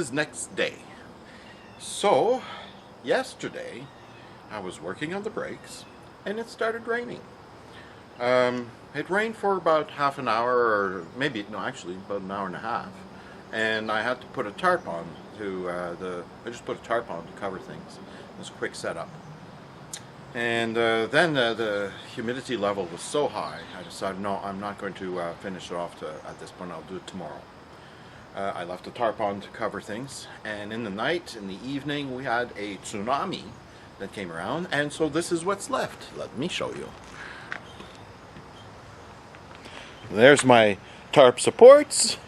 is next day. So, yesterday I was working on the brakes and it started raining. It rained for about half an hour, or maybe, no, actually about an hour and a half. And I had to put a tarp on I just put a tarp on to cover things. It was a quick setup. And then the humidity level was so high, I decided, no, I'm not going to finish it off at this point. I'll do it tomorrow. I left a tarp on to cover things, and in the night, in the evening, we had a tsunami that came around, and so this is what's left. Let me show you. There's my tarp supports.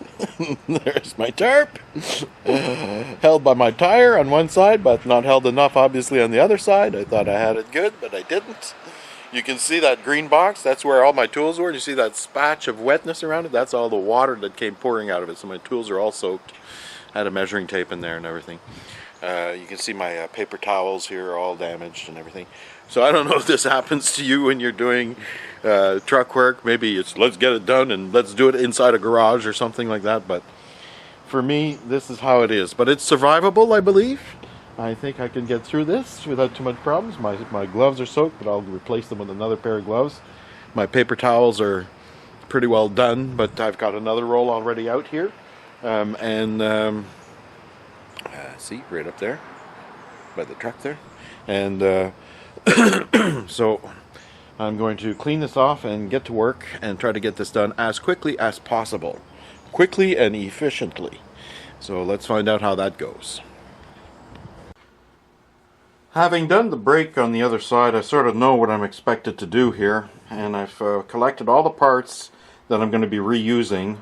There's my tarp. Held by my tire on one side, but not held enough, obviously, on the other side. I thought I had it good, but I didn't. You can see that green box. That's where all my tools were. You see that spatch of wetness around it? That's all the water that came pouring out of it. So my tools are all soaked. I had a measuring tape in there and everything. You can see my paper towels here are all damaged and everything. So I don't know if this happens to you when you're doing truck work. Maybe it's let's get it done and let's do it inside a garage or something like that. But for me, this is how it is. But it's survivable, I believe. I think I can get through this without too much problems. My gloves are soaked, but I'll replace them with another pair of gloves. My paper towels are pretty well done, but I've got another roll already out here. See, right up there by the truck there. And so I'm going to clean this off and get to work and try to get this done as quickly as possible. Quickly and efficiently. So let's find out how that goes. Having done the brake on the other side, I sort of know what I'm expected to do here, and I've collected all the parts that I'm going to be reusing,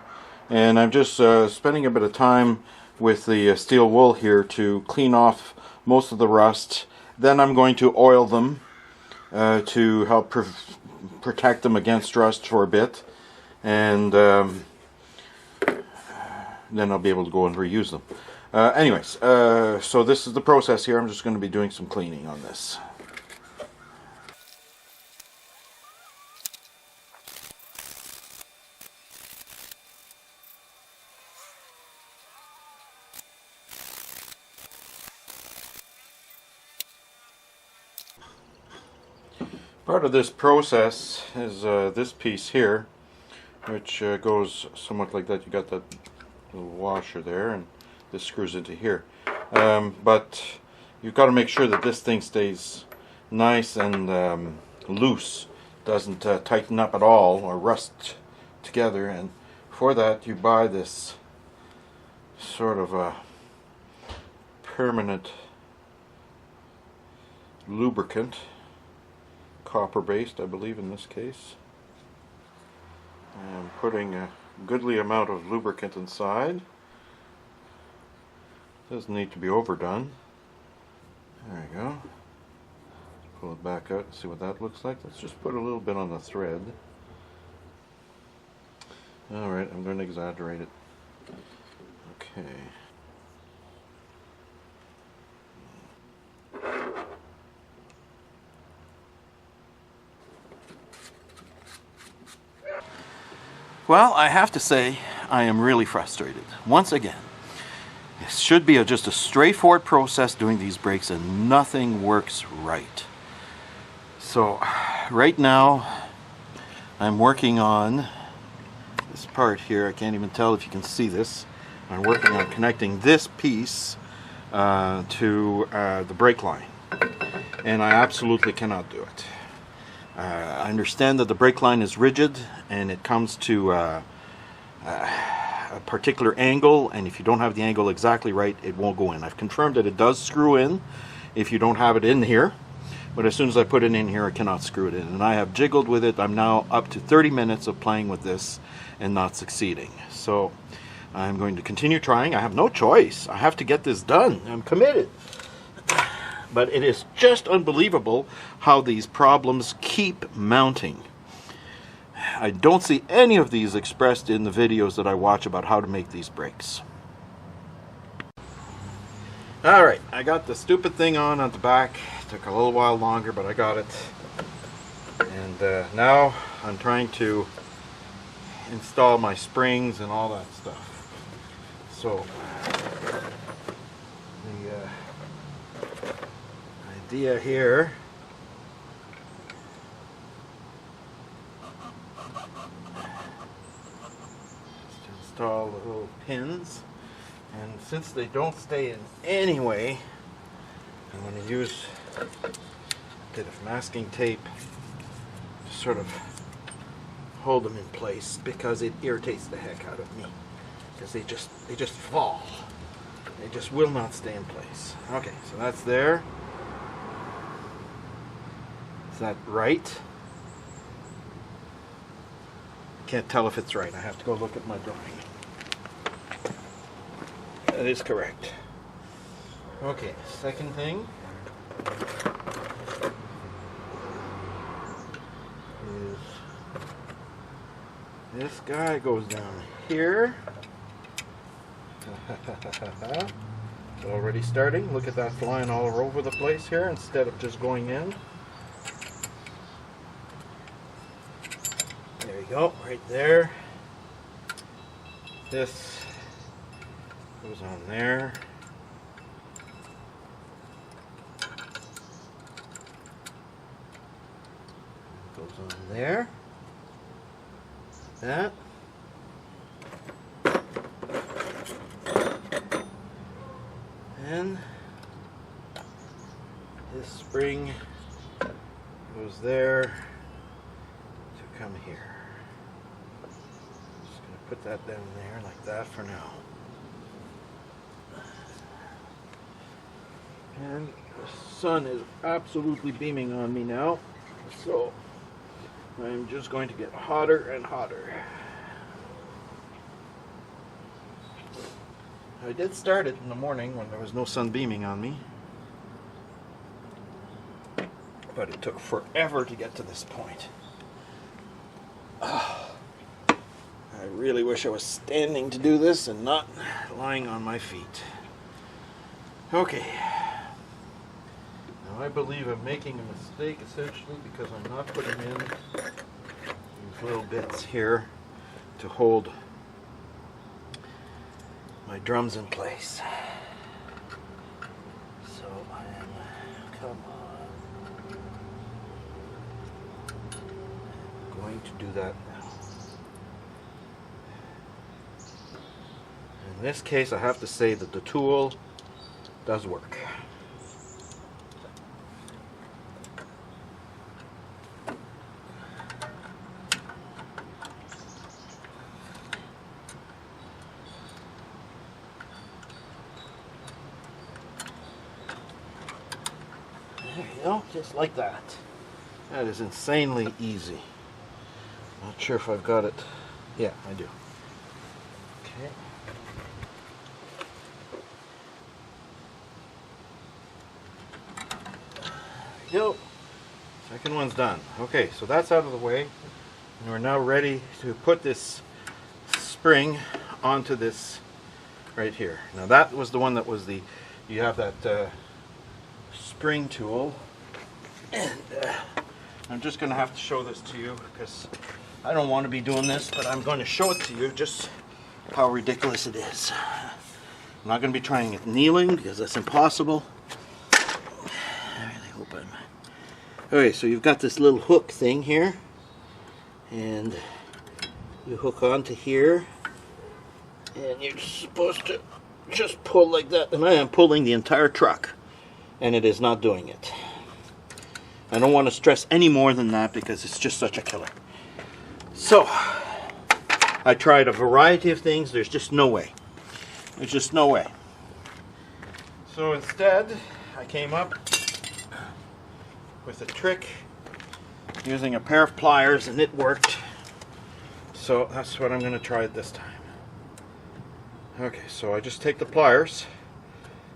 and I'm just spending a bit of time with the steel wool here to clean off most of the rust. Then I'm going to oil them to help protect them against rust for a bit, and then I'll be able to go and reuse them. Anyways, so this is the process here. I'm just going to be doing some cleaning on this. Part of this process is this piece here, which goes somewhat like that. You got that little washer there, and this screws into here, but you've got to make sure that this thing stays nice and loose, doesn't tighten up at all or rust together. And for that you buy this sort of a permanent lubricant, copper based I believe in this case. I'm putting a goodly amount of lubricant inside. Doesn't need to be overdone. There you go. Pull it back out and see what that looks like. Let's just put a little bit on the thread. Alright, I'm going to exaggerate it. Okay. Well, I have to say, I am really frustrated. Once again. It should be just a straightforward process doing these brakes, and nothing works right. So right now I'm working on this part here. I can't even tell if you can see this. I'm working on connecting this piece to the brake line, and I absolutely cannot do it. I understand that the brake line is rigid and it comes to a particular angle, and if you don't have the angle exactly right, it won't go in. I've confirmed that it does screw in if you don't have it in here, but as soon as I put it in here, I cannot screw it in, and I have jiggled with it. I'm now up to 30 minutes of playing with this and not succeeding. So I'm going to continue trying. I have no choice. I have to get this done. I'm committed. But it is just unbelievable how these problems keep mounting. I don't see any of these expressed in the videos that I watch about how to make these brakes. Alright, I got the stupid thing on at the back. Took a little while longer, but I got it. And now I'm trying to install my springs and all that stuff. So idea here is to install the little pins, and since they don't stay in anyway, I'm going to use a bit of masking tape to sort of hold them in place, because it irritates the heck out of me, because they just fall. They just will not stay in place. Okay, so that's there. Is that right? Can't tell if it's right. I have to go look at my drawing. That is correct. Okay, second thing is this guy goes down here. It's already starting. Look at that, flying all over the place here instead of just going in. There you go, right there. This goes on there. Goes on there. That. And this spring goes there to come here. Just going to put that down there like that for now. And the sun is absolutely beaming on me now, so I'm just going to get hotter and hotter. I did start it in the morning when there was no sun beaming on me, but it took forever to get to this point. I really wish I was standing to do this and not lying on my feet. Okay. Now I believe I'm making a mistake essentially because I'm not putting in these little bits here to hold my drums in place. So I am, come on, going to do that now. In this case, I have to say that the tool does work. There you go, just like that. That is insanely easy. Not sure if I've got it. Yeah, I do. Okay. There you go. Second one's done. Okay, so that's out of the way. And we're now ready to put this spring onto this right here. Now that was the one that was the, you have that spring tool, and I'm just going to have to show this to you because I don't want to be doing this, but I'm going to show it to you just how ridiculous it is. I'm not going to be trying it kneeling because that's impossible. I really hope I'm... Okay, so you've got this little hook thing here, and you hook onto here, and you're supposed to just pull like that, and I am pulling the entire truck. And it is not doing it. I don't want to stress any more than that because it's just such a killer. So, I tried a variety of things. There's just no way. There's just no way. So instead, I came up with a trick using a pair of pliers, and it worked. So that's what I'm going to try it this time. Okay, so I just take the pliers.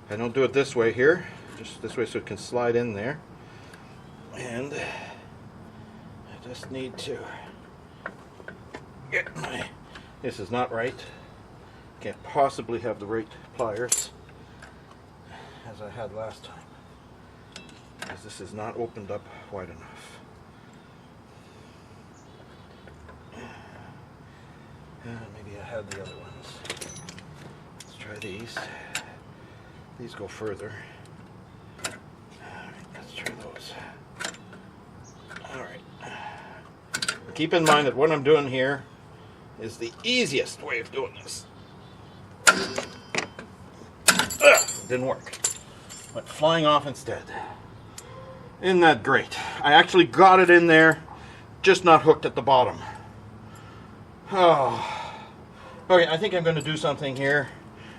I don't do it this way here. Just this way so it can slide in there. And I just need to get my... This is not right. Can't possibly have the right pliers as I had last time, because this is not opened up wide enough. Maybe I had the other ones. Let's try these. These go further. Alright, let's goes. Alright. Keep in mind that what I'm doing here is the easiest way of doing this. Ugh, didn't work. Went flying off instead. Isn't that great? I actually got it in there, just not hooked at the bottom. Oh. Okay, I think I'm going to do something here.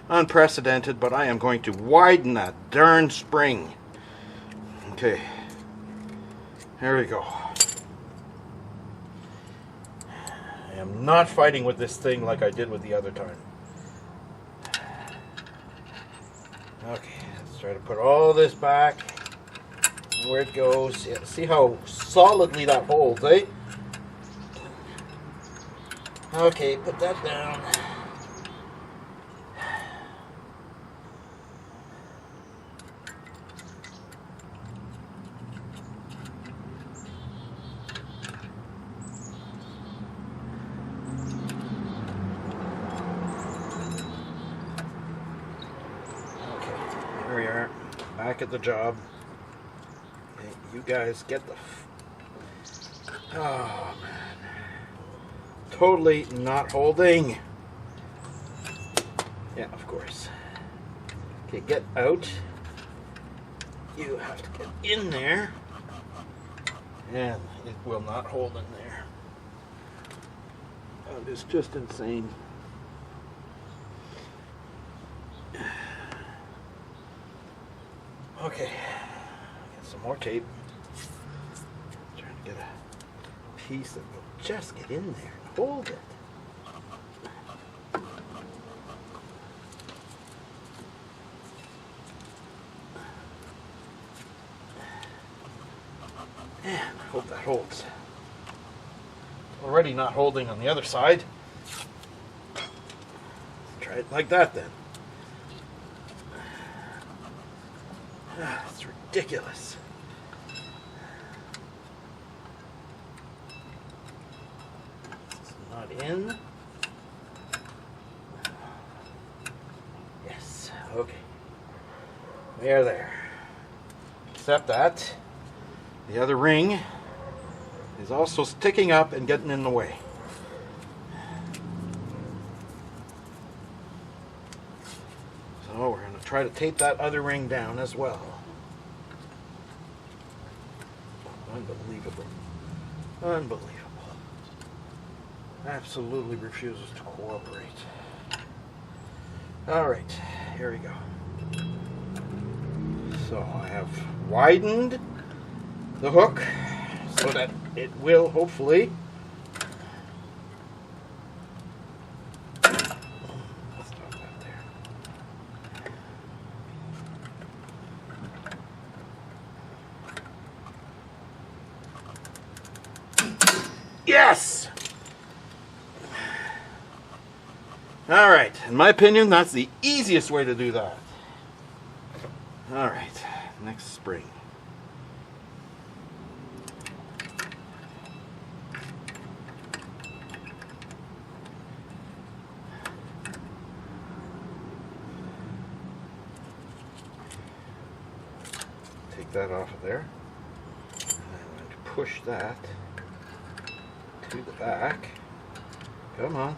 Unprecedented, but I am going to widen that darn spring. Okay. There we go. I am not fighting with this thing like I did with the other time. Okay, let's try to put all this back where it goes. Yeah, see how solidly that holds, eh? Okay, put that down. Here we are, back at the job. Okay, you guys get the... Oh, man. Totally not holding. Yeah, of course. Okay, get out. You have to get in there. And it will not hold in there. That is just insane. Okay, get some more tape. Trying to get a piece that will just get in there and hold it. And I hope that holds. Already not holding on the other side. Let's try it like that then. It's ridiculous. It's not in. Yes, okay. We are there. Except that the other ring is also sticking up and getting in the way. So we're going to try to tape that other ring down as well. Unbelievable. Unbelievable. Absolutely refuses to cooperate. Alright, here we go. So I have widened the hook so that it will hopefully stop that there. Yes! Alright, in my opinion, that's the easiest way to do that. Alright, next spring. Take that off of there. And I'm going to push that to the back. Come on.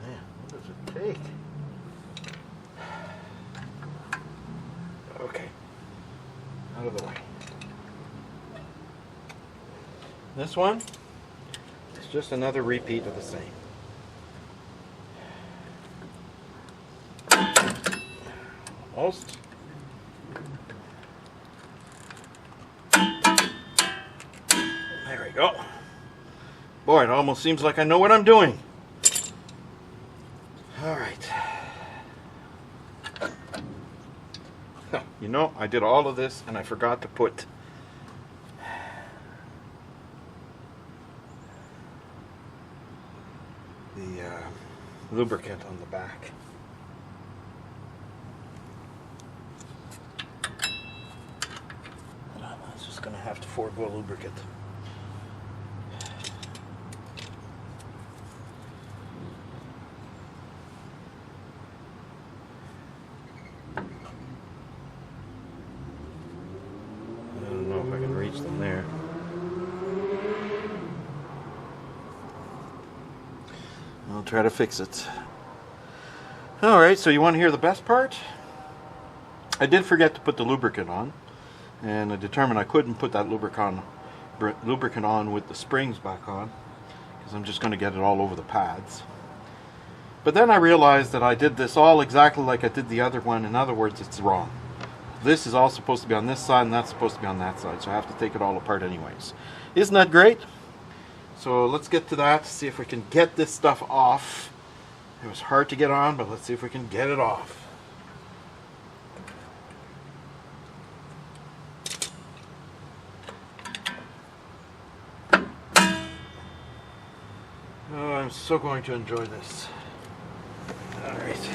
Man, what does it take? Okay, out of the way. This one is just another repeat of the same. Almost. There we go. Boy, it almost seems like I know what I'm doing. All right. You know, I did all of this and I forgot to put the lubricant on the back. going to have to forego lubricant. I don't know if I can reach them there. I'll try to fix it. Alright, so you want to hear the best part? I did forget to put the lubricant on, and I determined I couldn't put that lubricant on with the springs back on, because I'm just going to get it all over the pads. But then I realized that I did this all exactly like I did the other one. In other words, it's wrong. This is all supposed to be on this side, and that's supposed to be on that side, so I have to take it all apart anyways. Isn't that great? So let's get to that, see if we can get this stuff off. It was hard to get on, but let's see if we can get it off. Oh, I'm so going to enjoy this. Alright.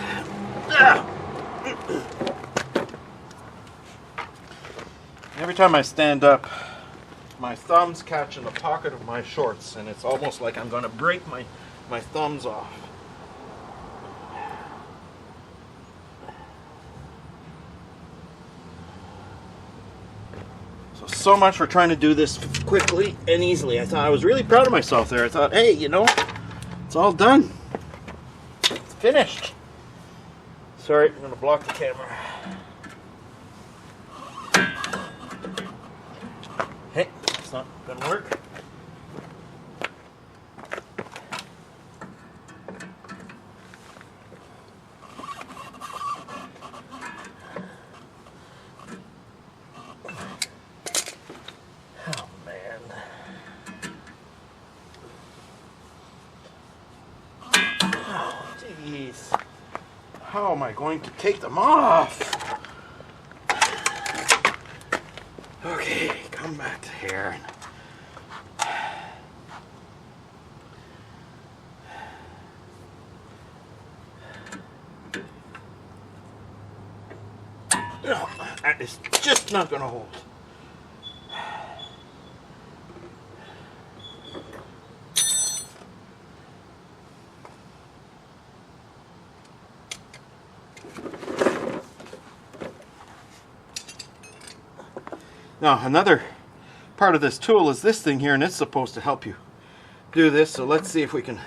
Every time I stand up, my thumbs catch in the pocket of my shorts, and it's almost like I'm going to break my thumbs off. So much for trying to do this quickly and easily. I thought I was really proud of myself there. I thought, hey, you know, it's all done. It's finished. Sorry, I'm going to block the camera. Hey, it's not going to work. How am I going to take them off? Okay, come back to here. No, that is just not going to hold. Now, another part of this tool is this thing here, and it's supposed to help you do this. So let's see if we can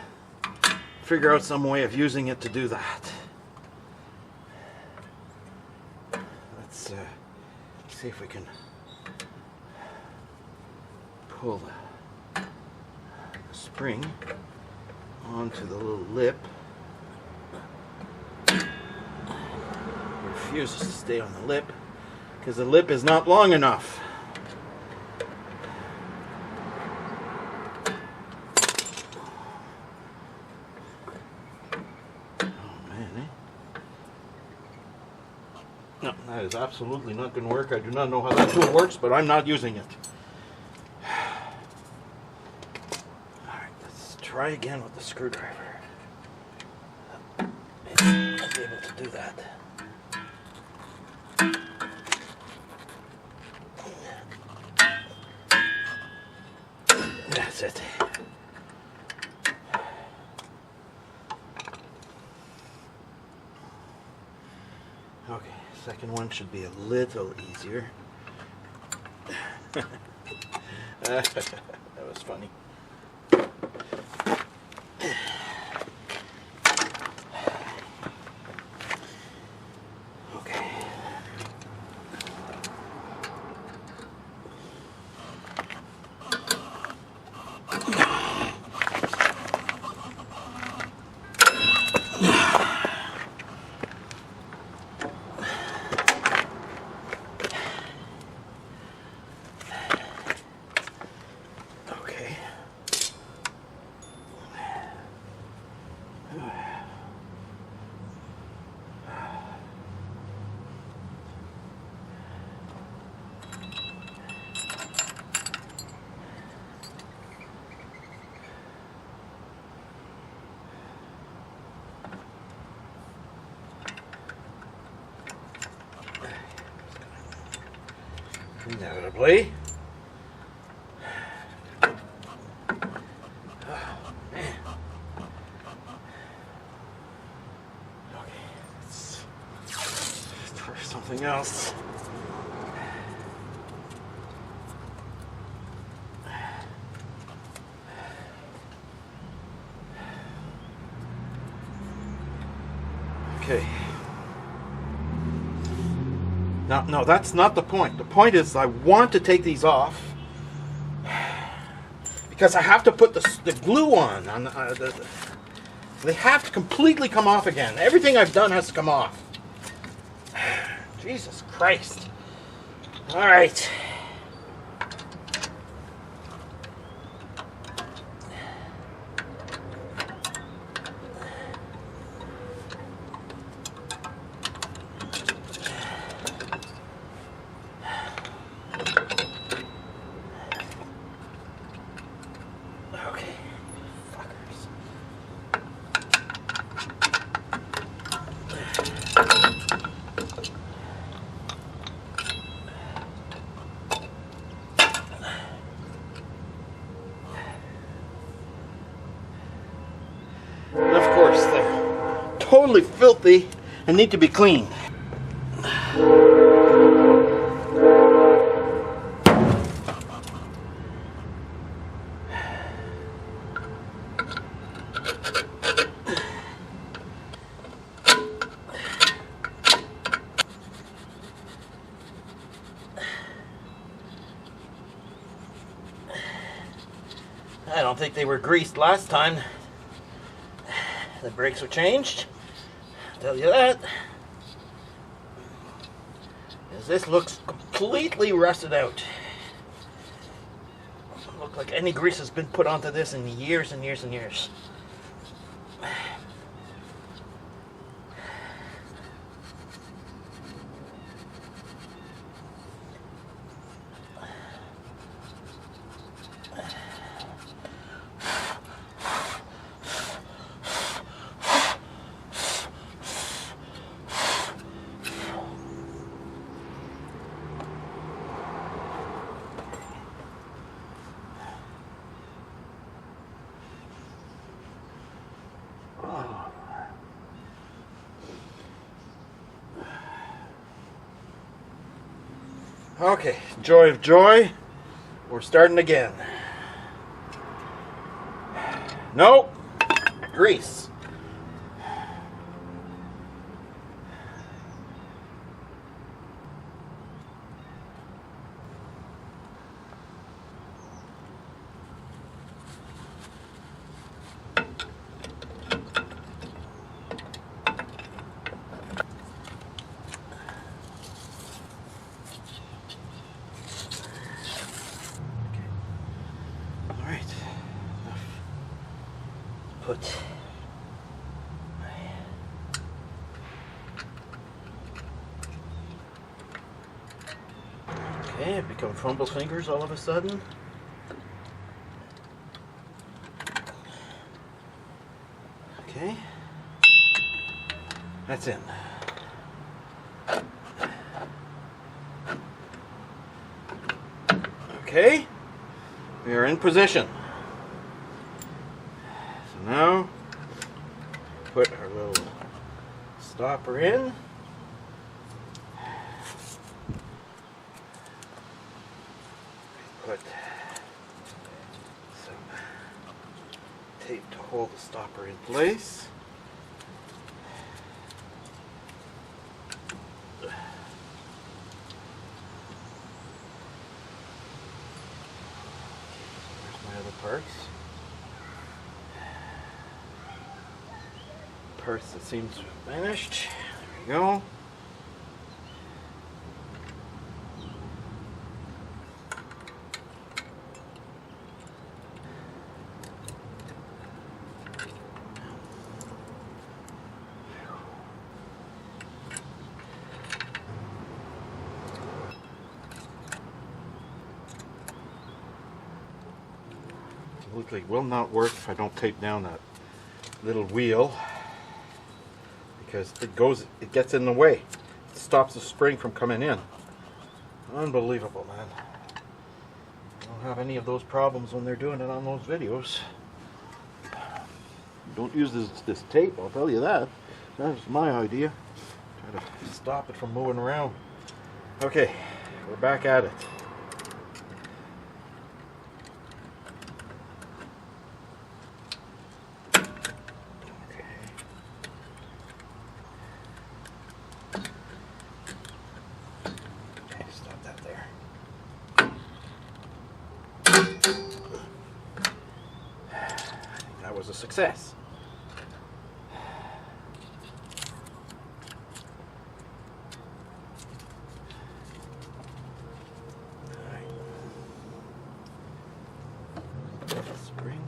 figure out some way of using it to do that. Let's see if we can pull the spring onto the little lip. It refuses to stay on the lip because the lip is not long enough. No, that is absolutely not going to work. I do not know how that tool works, but I'm not using it. Alright, let's try again with the screwdriver. Maybe I'll be able to do that. That's it. Okay, second one should be a little easier. That was funny. Okay. Inevitably. something else. Okay. No, that's not the point. The point is I want to take these off because I have to put the glue on. They have to completely come off again. Everything I've done has to come off. Jesus Christ. All right. They're totally filthy and need to be cleaned. I don't think they were greased last time. The brakes were changed, I'll tell you that. Because this looks completely rusted out. Doesn't look like any grease has been put onto this in years and years and years. Okay, joy of joy, we're starting again. Nope, grease. Put okay, I've become fumble fingers all of a sudden. Okay, that's in. Okay, we are in position. Now, put our little stopper in. Put some tape to hold the stopper in place. There's my other parts. Parts that seems to have vanished. There we go. It looks like it will not work if I don't tape down that little wheel. Because it gets in the way. It stops the spring from coming in. Unbelievable, man. I don't have any of those problems when they're doing it on those videos. Don't use this tape, I'll tell you that. That's my idea. Gotta stop it from moving around. Okay, we're back at it. Was a success. Spring.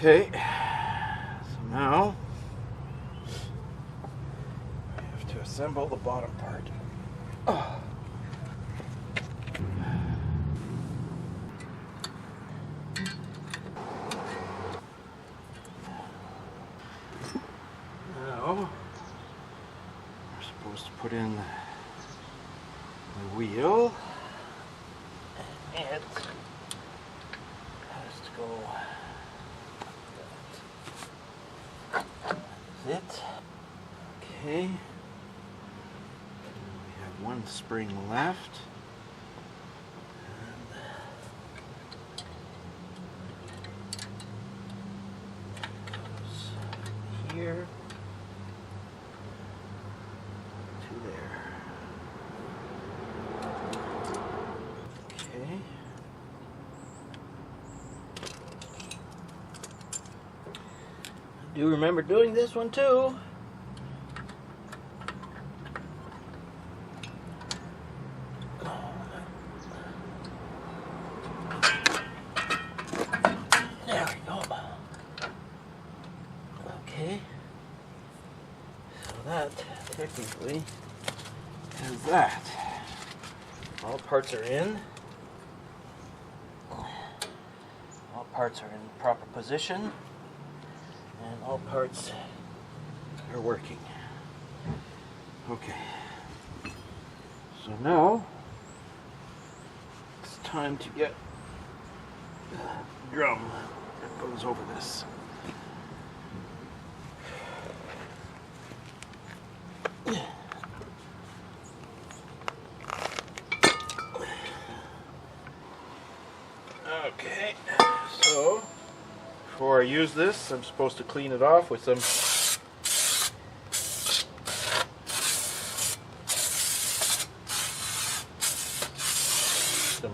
Okay, so now I have to assemble the bottom part. Oh. Now we're supposed to put in the wheel, and it has to go. It. Okay. We have one spring left. And goes here to there. Okay. I do remember doing this one too. There we go. Okay. So that technically is that. All parts are in. All parts are in proper position. And all parts are working. Okay. So now it's time to get the drum that goes over this. Okay, so before I use this, I'm supposed to clean it off with some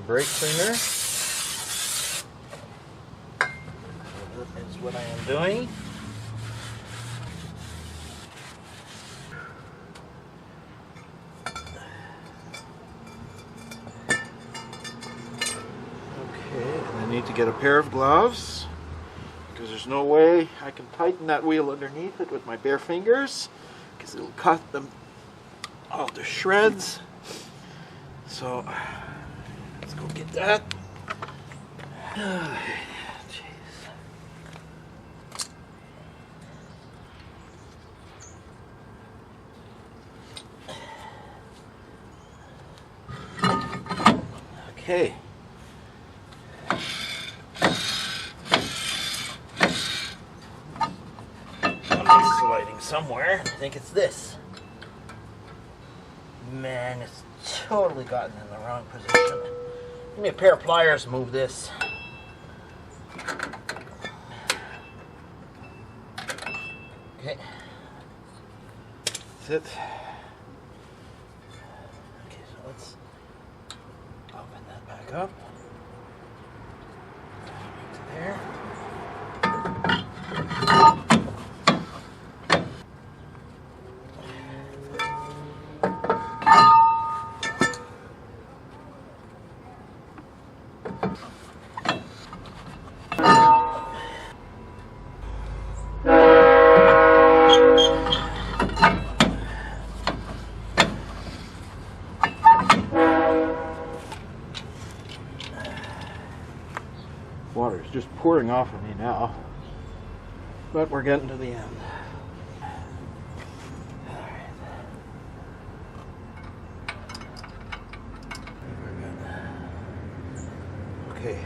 brake cleaner. So that is what I am doing. Okay, and I need to get a pair of gloves, because there's no way I can tighten that wheel underneath it with my bare fingers, because it'll cut them all to shreds. So let's go get that. Okay. Something's sliding somewhere. I think it's this. Man, it's totally gotten in the wrong position. Give me a pair of pliers, move this. Okay. That's it. Okay, so let's open that back up. Right to there. Water is just pouring off of me now. but we're getting to the end. Okay.